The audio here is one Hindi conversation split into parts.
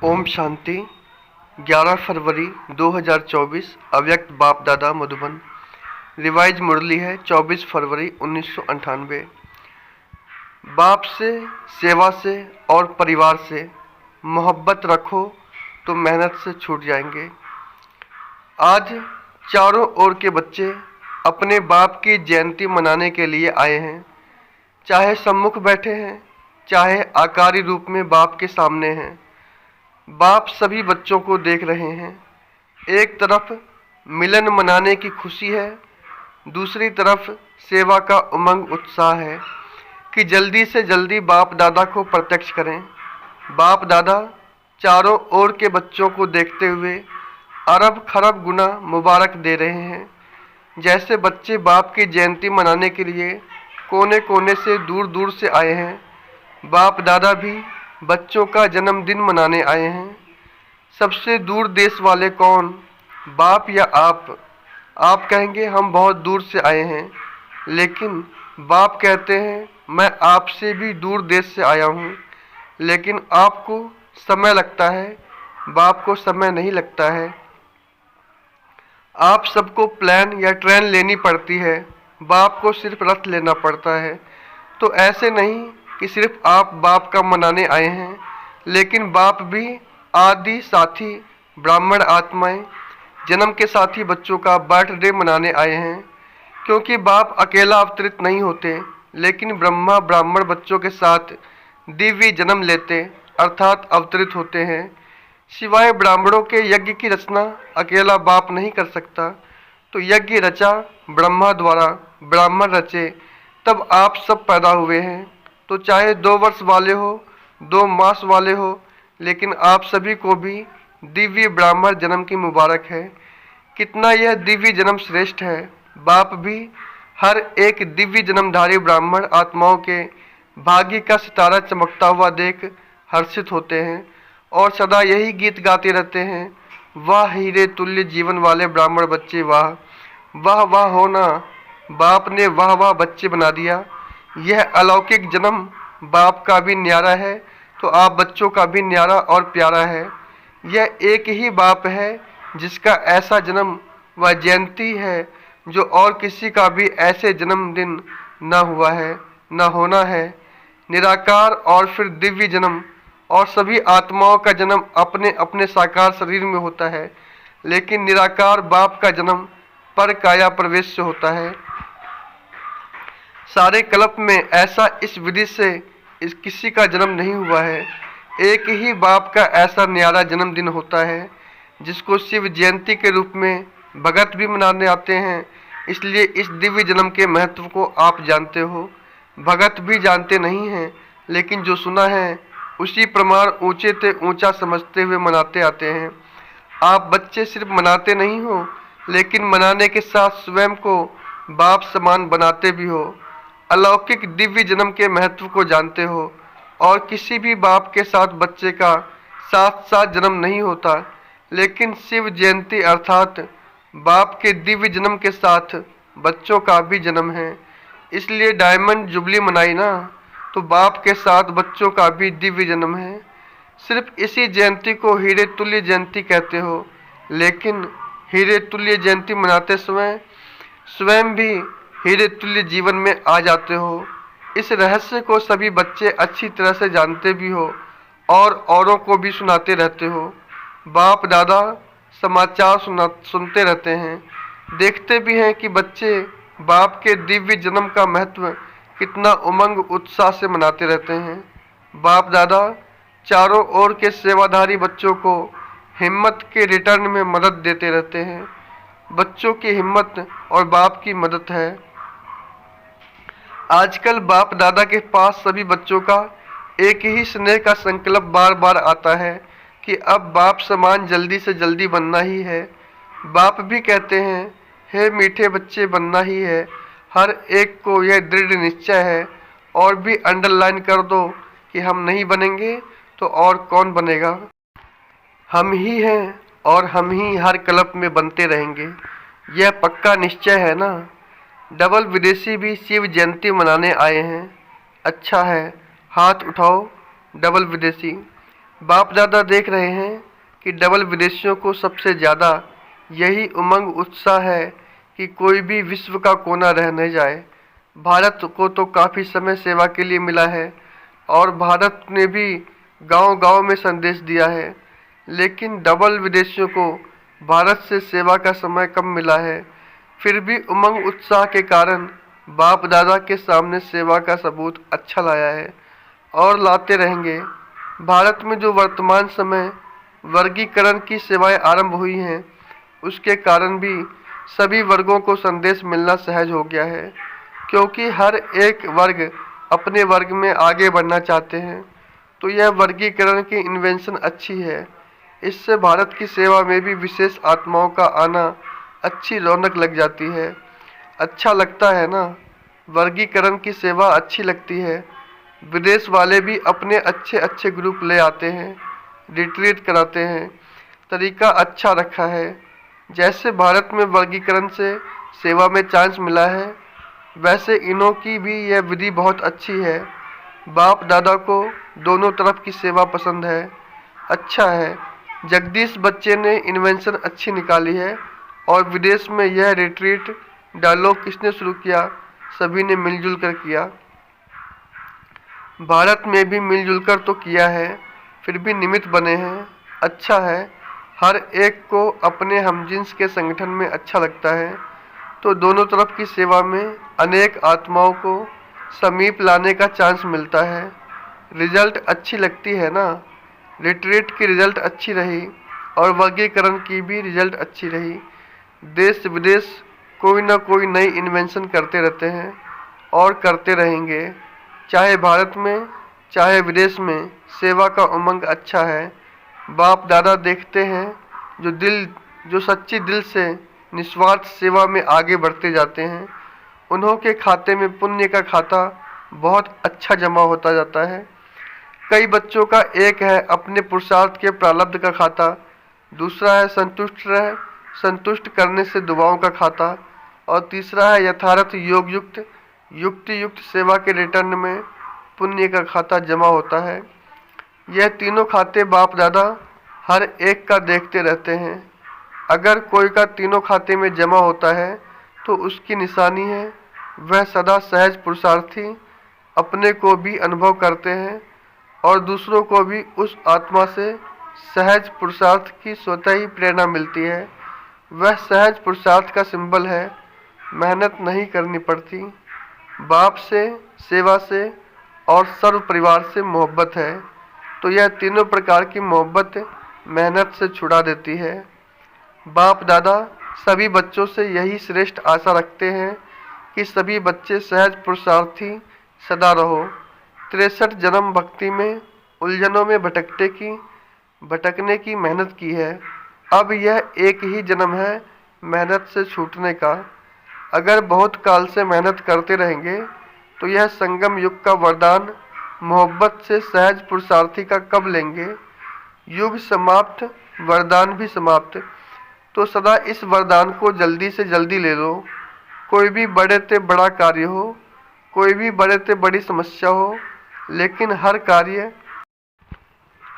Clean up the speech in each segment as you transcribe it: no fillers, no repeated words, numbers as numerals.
ओम शांति। 11 फरवरी 2024 अव्यक्त बाप दादा मधुबन। रिवाइज मुरली है 24 फरवरी 1998। बाप से, सेवा से और परिवार से मोहब्बत रखो तो मेहनत से छूट जाएंगे। आज चारों ओर के बच्चे अपने बाप की जयंती मनाने के लिए आए हैं। चाहे सम्मुख बैठे हैं, चाहे आकारी रूप में बाप के सामने हैं। बाप सभी बच्चों को देख रहे हैं। एक तरफ मिलन मनाने की खुशी है, दूसरी तरफ सेवा का उमंग उत्साह है कि जल्दी से जल्दी बाप दादा को प्रत्यक्ष करें। बाप दादा चारों ओर के बच्चों को देखते हुए अरब खरब गुना मुबारक दे रहे हैं। जैसे बच्चे बाप की जयंती मनाने के लिए कोने कोने से दूर दूर से आए हैं, बाप दादा भी बच्चों का जन्मदिन मनाने आए हैं। सबसे दूर देश वाले कौन, बाप या आप? आप कहेंगे हम बहुत दूर से आए हैं, लेकिन बाप कहते हैं मैं आपसे भी दूर देश से आया हूँ। लेकिन आपको समय लगता है, बाप को समय नहीं लगता है। आप सबको प्लेन या ट्रेन लेनी पड़ती है, बाप को सिर्फ रथ लेना पड़ता है। तो ऐसे नहीं कि सिर्फ आप बाप का मनाने आए हैं, लेकिन बाप भी आदि साथी ब्राह्मण आत्माएं जन्म के साथी बच्चों का बर्थडे मनाने आए हैं। क्योंकि बाप अकेला अवतरित नहीं होते, लेकिन ब्रह्मा ब्राह्मण बच्चों के साथ दिव्य जन्म लेते अर्थात अवतरित होते हैं। सिवाय ब्राह्मणों के यज्ञ की रचना अकेला बाप नहीं कर सकता। तो यज्ञ रचा ब्रह्मा द्वारा, ब्राह्मण रचे, तब आप सब पैदा हुए हैं। तो चाहे 2 वर्ष वाले हो, 2 मास वाले हो, लेकिन आप सभी को भी दिव्य ब्राह्मण जन्म की मुबारक है। कितना यह दिव्य जन्म श्रेष्ठ है। बाप भी हर एक दिव्य जन्मधारी ब्राह्मण आत्माओं के भाग्य का सितारा चमकता हुआ देख हर्षित होते हैं और सदा यही गीत गाते रहते हैं, वाह हीरे तुल्य जीवन वाले ब्राह्मण बच्चे, वाह वाह वाह होना। बाप ने वाह वाह बच्चे बना दिया। यह अलौकिक जन्म बाप का भी न्यारा है, तो आप बच्चों का भी न्यारा और प्यारा है। यह एक ही बाप है जिसका ऐसा जन्म व जयंती है जो और किसी का भी ऐसे जन्मदिन न हुआ है, न होना है। निराकार और फिर दिव्य जन्म और सभी आत्माओं का जन्म अपने अपने साकार शरीर में होता है, लेकिन निराकार बाप का जन्म पर काया प्रवेश से होता है। सारे कल्प में ऐसा इस विधि से किसी का जन्म नहीं हुआ है। एक ही बाप का ऐसा न्यारा जन्मदिन होता है जिसको शिव जयंती के रूप में भगत भी मनाने आते हैं। इसलिए इस दिव्य जन्म के महत्व को आप जानते हो, भगत भी जानते नहीं हैं, लेकिन जो सुना है उसी प्रमाण ऊंचे से ऊंचा समझते हुए मनाते आते हैं। आप बच्चे सिर्फ मनाते नहीं हो, लेकिन मनाने के साथ स्वयं को बाप समान बनाते भी हो। अलौकिक दिव्य जन्म के महत्व को जानते हो और किसी भी बाप के साथ बच्चे का साथ साथ जन्म नहीं होता, लेकिन शिव जयंती अर्थात बाप के दिव्य जन्म के साथ बच्चों का भी जन्म है। इसलिए डायमंड जुबली मनाई ना, तो बाप के साथ बच्चों का भी दिव्य जन्म है। सिर्फ इसी जयंती को हीरे तुल्य जयंती कहते हो, लेकिन हीरे तुल्य जयंती मनाते समय स्वयं भी हीरे तुल्य जीवन में आ जाते हो। इस रहस्य को सभी बच्चे अच्छी तरह से जानते भी हो और औरों को भी सुनाते रहते हो। बाप दादा समाचार सुनते रहते हैं, देखते भी हैं कि बच्चे बाप के दिव्य जन्म का महत्व कितना उमंग उत्साह से मनाते रहते हैं। बाप दादा चारों ओर के सेवाधारी बच्चों को हिम्मत के रिटर्न में मदद देते रहते हैं। बच्चों की हिम्मत और बाप की मदद है। आजकल बाप दादा के पास सभी बच्चों का एक ही स्नेह का संकल्प बार बार आता है कि अब बाप समान जल्दी से जल्दी बनना ही है। बाप भी कहते हैं, हे मीठे बच्चे, बनना ही है। हर एक को यह दृढ़ निश्चय है। और भी अंडरलाइन कर दो कि हम नहीं बनेंगे तो और कौन बनेगा। हम ही हैं और हम ही हर कल्प में बनते रहेंगे। यह पक्का निश्चय है ना। डबल विदेशी भी शिव जयंती मनाने आए हैं। अच्छा है, हाथ उठाओ डबल विदेशी। बाप दादा देख रहे हैं कि डबल विदेशियों को सबसे ज़्यादा यही उमंग उत्साह है कि कोई भी विश्व का कोना रह न जाए। भारत को तो काफ़ी समय सेवा के लिए मिला है और भारत ने भी गांव-गांव में संदेश दिया है, लेकिन डबल विदेशियों को भारत से सेवा का समय कम मिला है। फिर भी उमंग उत्साह के कारण बाप दादा के सामने सेवा का सबूत अच्छा लाया है और लाते रहेंगे। भारत में जो वर्तमान समय वर्गीकरण की सेवाएं आरंभ हुई हैं, उसके कारण भी सभी वर्गों को संदेश मिलना सहज हो गया है, क्योंकि हर एक वर्ग अपने वर्ग में आगे बढ़ना चाहते हैं। तो यह वर्गीकरण की इन्वेंशन अच्छी है। इससे भारत की सेवा में भी विशेष आत्माओं का आना अच्छी रौनक लग जाती है। अच्छा लगता है ना? वर्गीकरण की सेवा अच्छी लगती है। विदेश वाले भी अपने अच्छे अच्छे ग्रुप ले आते हैं, रिट्रीट कराते हैं। तरीका अच्छा रखा है। जैसे भारत में वर्गीकरण से सेवा में चांस मिला है, वैसे इनों की भी यह विधि बहुत अच्छी है। बाप दादा को दोनों तरफ की सेवा पसंद है। अच्छा है, जगदीश बच्चे ने इन्वेंशन अच्छी निकाली है। और विदेश में यह रिट्रीट डायलॉग किसने शुरू किया? सभी ने मिलजुल कर किया। भारत में भी मिलजुल कर तो किया है, फिर भी निमित्त बने हैं। अच्छा है, हर एक को अपने हमजिन्स के संगठन में अच्छा लगता है, तो दोनों तरफ की सेवा में अनेक आत्माओं को समीप लाने का चांस मिलता है। रिजल्ट अच्छी लगती है ना? रिट्रीट की रिजल्ट अच्छी रही और वर्गीकरण की भी रिजल्ट अच्छी रही। देश विदेश कोई ना कोई नई इन्वेंशन करते रहते हैं और करते रहेंगे। चाहे भारत में चाहे विदेश में सेवा का उमंग अच्छा है। बाप दादा देखते हैं जो सच्ची दिल से निस्वार्थ सेवा में आगे बढ़ते जाते हैं, उन्हों के खाते में पुण्य का खाता बहुत अच्छा जमा होता जाता है। कई बच्चों का एक है अपने पुरुषार्थ के प्रारब्ध का खाता, दूसरा है संतुष्ट करने से दुआओं का खाता, और तीसरा है यथार्थ युक्ति युक्त सेवा के रिटर्न में पुण्य का खाता जमा होता है। यह तीनों खाते बाप दादा हर एक का देखते रहते हैं। अगर कोई का तीनों खाते में जमा होता है तो उसकी निशानी है वह सदा सहज पुरुषार्थी अपने को भी अनुभव करते हैं और दूसरों को भी उस आत्मा से सहज पुरुषार्थ की स्वतः ही प्रेरणा मिलती है। वह सहज पुरुषार्थ का सिंबल है। मेहनत नहीं करनी पड़ती। बाप से, सेवा से और सर्व परिवार से मोहब्बत है, तो यह तीनों प्रकार की मोहब्बत मेहनत से छुड़ा देती है। बाप दादा सभी बच्चों से यही श्रेष्ठ आशा रखते हैं कि सभी बच्चे सहज पुरुषार्थी सदा रहो। 63 जन्म भक्ति में उलझनों में भटकने की मेहनत की है। अब यह एक ही जन्म है मेहनत से छूटने का। अगर बहुत काल से मेहनत करते रहेंगे तो यह संगम युग का वरदान मोहब्बत से सहज पुरुषार्थी का कब लेंगे? युग समाप्त, वरदान भी समाप्त। तो सदा इस वरदान को जल्दी से जल्दी ले लो। कोई भी बड़े से बड़ा कार्य हो, कोई भी बड़े से बड़ी समस्या हो, लेकिन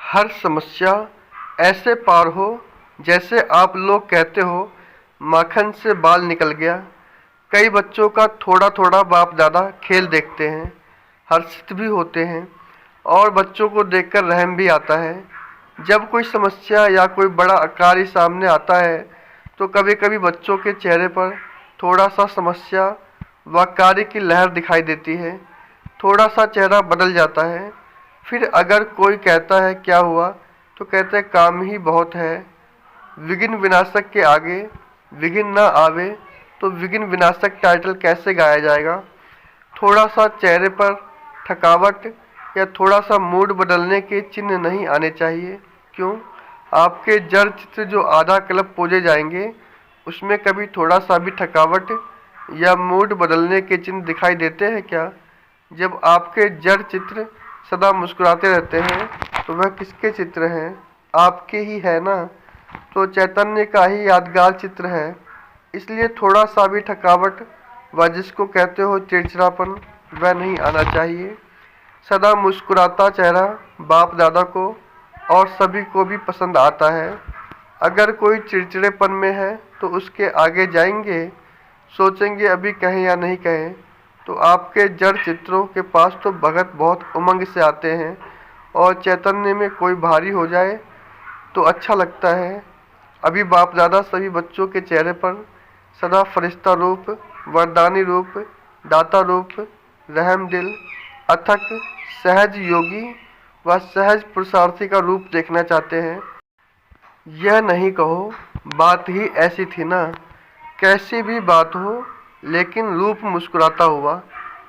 हर समस्या ऐसे पार हो जैसे आप लोग कहते हो माखन से बाल निकल गया। कई बच्चों का थोड़ा थोड़ा बाप दादा खेल देखते हैं, हर्षित भी होते हैं और बच्चों को देखकर रहम भी आता है। जब कोई समस्या या कोई बड़ा कार्य सामने आता है तो कभी कभी बच्चों के चेहरे पर थोड़ा सा समस्या व कार्य की लहर दिखाई देती है। थोड़ा सा चेहरा बदल जाता है। फिर अगर कोई कहता है क्या हुआ, तो कहते हैं काम ही बहुत है। विघ्न विनाशक के आगे विघ्न न आवे तो विघ्न विनाशक टाइटल कैसे गाया जाएगा? थोड़ा सा चेहरे पर थकावट या थोड़ा सा मूड बदलने के चिन्ह नहीं आने चाहिए। क्यों? आपके जड़ चित्र जो आधा क्लब पूजे जाएंगे, उसमें कभी थोड़ा सा भी थकावट या मूड बदलने के चिन्ह दिखाई देते हैं क्या? जब आपके जड़ चित्र सदा मुस्कुराते रहते हैं तो वह किसके चित्र हैं? आपके ही है ना? तो चैतन्य का ही यादगार चित्र है। इसलिए थोड़ा सा भी थकावट व जिसको कहते हो चिड़चिड़ापन वह नहीं आना चाहिए। सदा मुस्कुराता चेहरा बाप दादा को और सभी को भी पसंद आता है। अगर कोई चिड़चिड़ेपन में है तो उसके आगे जाएंगे, सोचेंगे अभी कहें या नहीं कहें। तो आपके जड़ चित्रों के पास तो भगत बहुत उमंग से आते हैं, और चैतन्य में कोई भारी हो जाए तो अच्छा लगता है। अभी बाप दादा सभी बच्चों के चेहरे पर सदा फरिश्ता रूप, वरदानी रूप, दाता रूप, रहम दिल, अथक, सहज योगी व सहज पुरुषार्थी का रूप देखना चाहते हैं। यह नहीं कहो बात ही ऐसी थी ना, कैसी भी बात हो लेकिन रूप मुस्कुराता हुआ,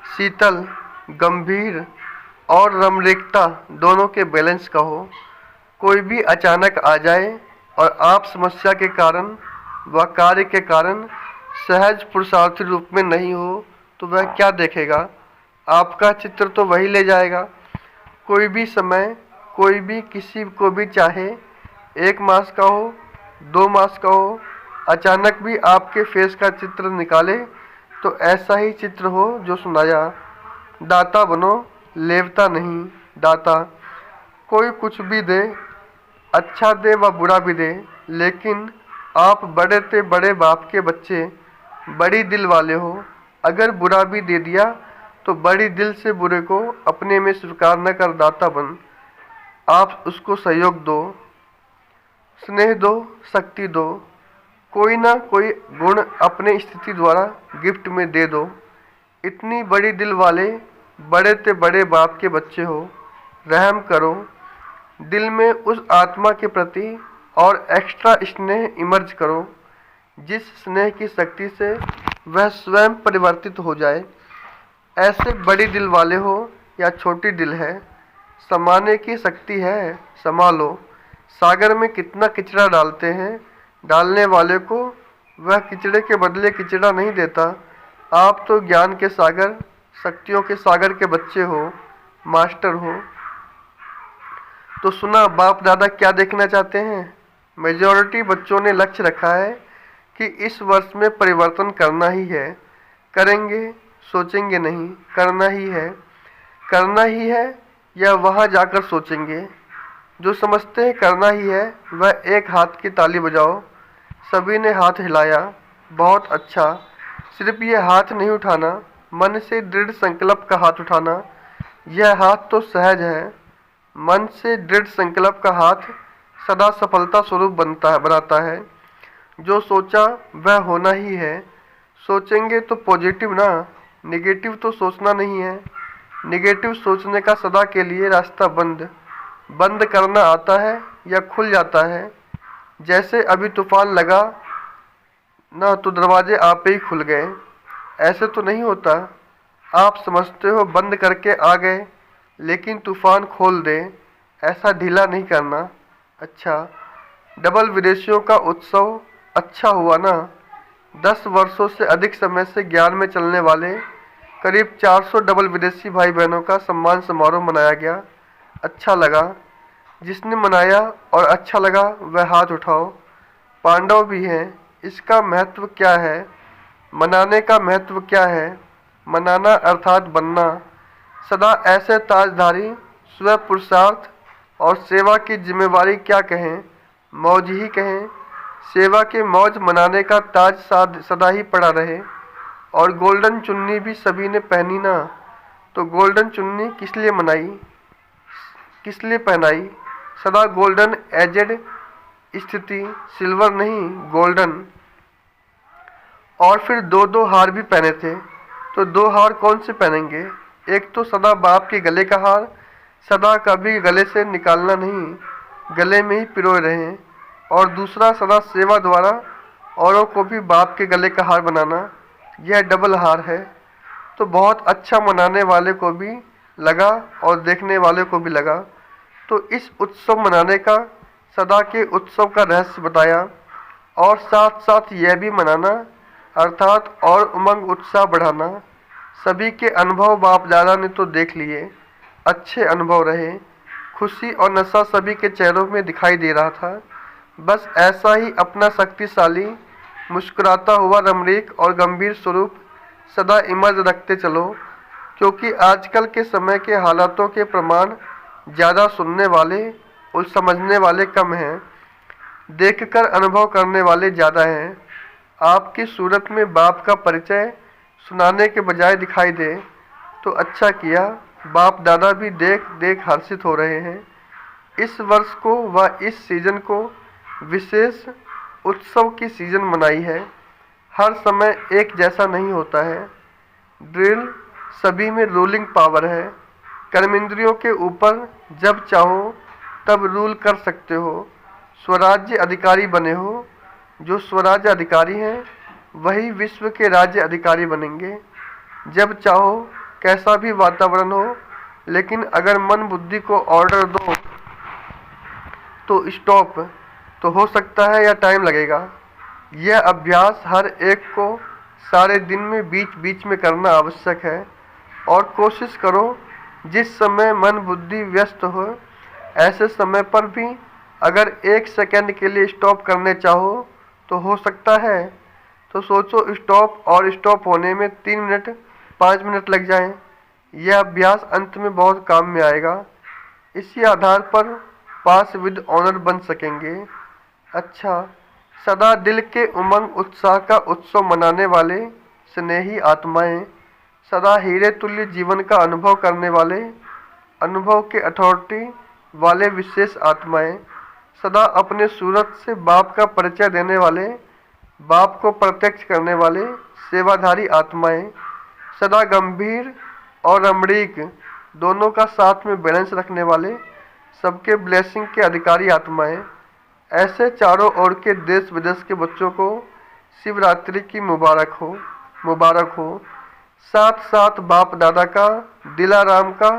शीतल, गंभीर और रमणीकता दोनों के बैलेंस का हो। कोई भी अचानक आ जाए और आप समस्या के कारण व कार्य के कारण सहज पुरुषार्थी रूप में नहीं हो तो वह क्या देखेगा? आपका चित्र तो वही ले जाएगा। कोई भी समय, कोई भी किसी को भी चाहे 1 मास का हो, 2 मास का हो, अचानक भी आपके फेस का चित्र निकाले तो ऐसा ही चित्र हो जो सुनाया। दाता बनो, लेवता नहीं, दाता। कोई कुछ भी दे, अच्छा दे व बुरा भी दे, लेकिन आप बड़े ते बड़े बाप के बच्चे, बड़ी दिल वाले हो। अगर बुरा भी दे दिया तो बड़ी दिल से बुरे को अपने में स्वीकार न कर दाता बन। आप उसको सहयोग दो, स्नेह दो, शक्ति दो, कोई ना कोई गुण अपने स्थिति द्वारा गिफ्ट में दे दो। इतनी बड़ी दिल वाले बड़े ते बड़े बाप के बच्चे हो, रहम करो। दिल में उस आत्मा के प्रति और एक्स्ट्रा स्नेह इमर्ज करो, जिस स्नेह की शक्ति से वह स्वयं परिवर्तित हो जाए। ऐसे बड़ी दिल वाले हो या छोटी दिल है, समाने की शक्ति है, संभालो। सागर में कितना किचड़ा डालते हैं, डालने वाले को वह किचड़े के बदले किचड़ा नहीं देता। आप तो ज्ञान के सागर, शक्तियों के सागर के बच्चे हो, मास्टर हो। तो सुना बाप दादा क्या देखना चाहते हैं? मेजॉरिटी बच्चों ने लक्ष्य रखा है कि इस वर्ष में परिवर्तन करना ही है। करेंगे, सोचेंगे नहीं, करना ही है। करना ही है या वहाँ जाकर सोचेंगे? जो समझते हैं करना ही है वह एक हाथ की ताली बजाओ। सभी ने हाथ हिलाया, बहुत अच्छा। सिर्फ ये हाथ नहीं उठाना, मन से दृढ़ संकल्प का हाथ उठाना। यह हाथ तो सहज है। मन से दृढ़ संकल्प का हाथ सदा सफलता स्वरूप बनाता है। जो सोचा वह होना ही है। सोचेंगे तो पॉजिटिव ना, नेगेटिव तो सोचना नहीं है। नेगेटिव सोचने का सदा के लिए रास्ता बंद करना आता है या खुल जाता है। जैसे अभी तूफान लगा ना तो दरवाजे आप ही खुल गए, ऐसे तो नहीं होता। आप समझते हो बंद करके आ गए, लेकिन तूफान खोल दे, ऐसा ढीला नहीं करना। अच्छा, डबल विदेशियों का उत्सव अच्छा हुआ ना? 10 वर्षों से अधिक समय से ज्ञान में चलने वाले करीब 400 डबल विदेशी भाई बहनों का सम्मान समारोह मनाया गया। अच्छा लगा? जिसने मनाया और अच्छा लगा वह हाथ उठाओ। पांडव भी हैं। इसका महत्व क्या है? मनाने का महत्व क्या है? मनाना अर्थात बनना। सदा ऐसे ताजधारी, स्व पुरुषार्थ और सेवा की जिम्मेवारी क्या कहें, मौज ही कहें। सेवा के मौज मनाने का ताज सदा ही पड़ा रहे। और गोल्डन चुन्नी भी सभी ने पहनी ना, तो गोल्डन चुन्नी किस लिए मनाई, किस लिए पहनाई? सदा गोल्डन एजेड स्थिति, सिल्वर नहीं, गोल्डन। और फिर 2-2 हार भी पहने थे, तो 2 हार कौन से पहनेंगे? एक तो सदा बाप के गले का हार, सदा कभी गले से निकालना नहीं, गले में ही पिरोए रहें। और दूसरा सदा सेवा द्वारा औरों को भी बाप के गले का हार बनाना। यह डबल हार है। तो बहुत अच्छा मनाने वाले को भी लगा और देखने वाले को भी लगा। तो इस उत्सव मनाने का, सदा के उत्सव का रहस्य बताया। और साथ साथ यह भी मनाना अर्थात और उमंग उत्साह बढ़ाना। सभी के अनुभव बाप दादा ने तो देख लिए, अच्छे अनुभव रहे। खुशी और नशा सभी के चेहरों में दिखाई दे रहा था। बस ऐसा ही अपना शक्तिशाली, मुस्कुराता हुआ रमणीक और गंभीर स्वरूप सदा इमर्ज रखते चलो, क्योंकि आजकल के समय के हालातों के प्रमाण ज़्यादा सुनने वाले और समझने वाले कम हैं, देखकर अनुभव करने वाले ज़्यादा हैं। आपकी सूरत में बाप का परिचय सुनाने के बजाय दिखाई दे तो अच्छा किया। बाप दादा भी देख देख हर्षित हो रहे हैं। इस वर्ष को व इस सीजन को विशेष उत्सव की सीजन मनाई है। हर समय एक जैसा नहीं होता है। ड्रिल सभी में रूलिंग पावर है। कर्मेंद्रियों के ऊपर जब चाहो तब रूल कर सकते हो। स्वराज्य अधिकारी बने हो। जो स्वराज्य अधिकारी हैं वही विश्व के राज्य अधिकारी बनेंगे। जब चाहो कैसा भी वातावरण हो, लेकिन अगर मन बुद्धि को ऑर्डर दो तो स्टॉप तो हो सकता है या टाइम लगेगा। यह अभ्यास हर एक को सारे दिन में बीच बीच में करना आवश्यक है। और कोशिश करो जिस समय मन बुद्धि व्यस्त हो, ऐसे समय पर भी अगर 1 सेकंड के लिए स्टॉप करने चाहो तो हो सकता है। तो सोचो स्टॉप और स्टॉप होने में 3 मिनट 5 मिनट लग जाएं। यह अभ्यास अंत में बहुत काम में आएगा। इसी आधार पर पास विद ऑनर बन सकेंगे। अच्छा, सदा दिल के उमंग उत्साह का उत्सव मनाने वाले स्नेही आत्माएं, सदा हीरे तुल्य जीवन का अनुभव करने वाले, अनुभव के अथॉरिटी वाले विशेष आत्माएं, सदा अपने सूरत से बाप का परिचय देने वाले, बाप को प्रत्यक्ष करने वाले सेवाधारी आत्माएं, सदा गंभीर और रमणीक दोनों का साथ में बैलेंस रखने वाले, सबके ब्लेसिंग के अधिकारी आत्माएं। ऐसे चारों ओर के देश विदेश के बच्चों को शिवरात्रि की मुबारक हो। साथ साथ बाप दादा का, दिलाराम का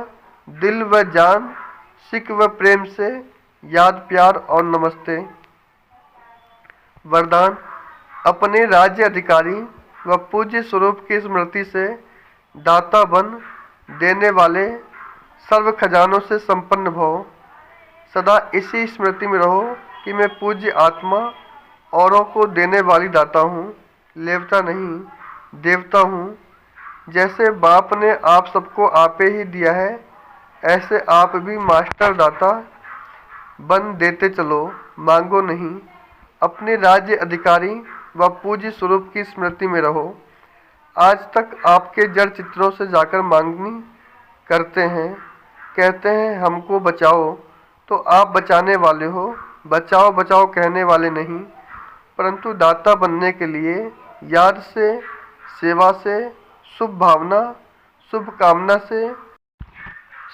दिल व जान, सिक व प्रेम से याद, प्यार और नमस्ते। वरदान: अपने राज्य अधिकारी व पूज्य स्वरूप की स्मृति से दाता बन देने वाले सर्व खजानों से संपन्न भव। सदा इसी स्मृति में रहो कि मैं पूज्य आत्मा औरों को देने वाली दाता हूँ, लेवता नहीं, देवता हूँ। जैसे बाप ने आप सबको आपे ही दिया है, ऐसे आप भी मास्टर दाता बन देते चलो, मांगो नहीं। अपने राज्य अधिकारी व पूज्य स्वरूप की स्मृति में रहो। आज तक आपके जड़ चित्रों से जाकर मांगनी करते हैं, कहते हैं हमको बचाओ, तो आप बचाने वाले हो। बचाओ बचाओ कहने वाले नहीं, परंतु दाता बनने के लिए याद से, सेवा से, शुभ भावना, शुभ कामना से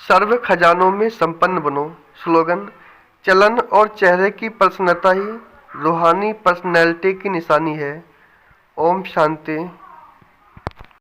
सर्व खजानों में संपन्न बनो। स्लोगन: चलन और चेहरे की प्रसन्नता ही रूहानी पर्सनैलिटी की निशानी है। ओम शांति।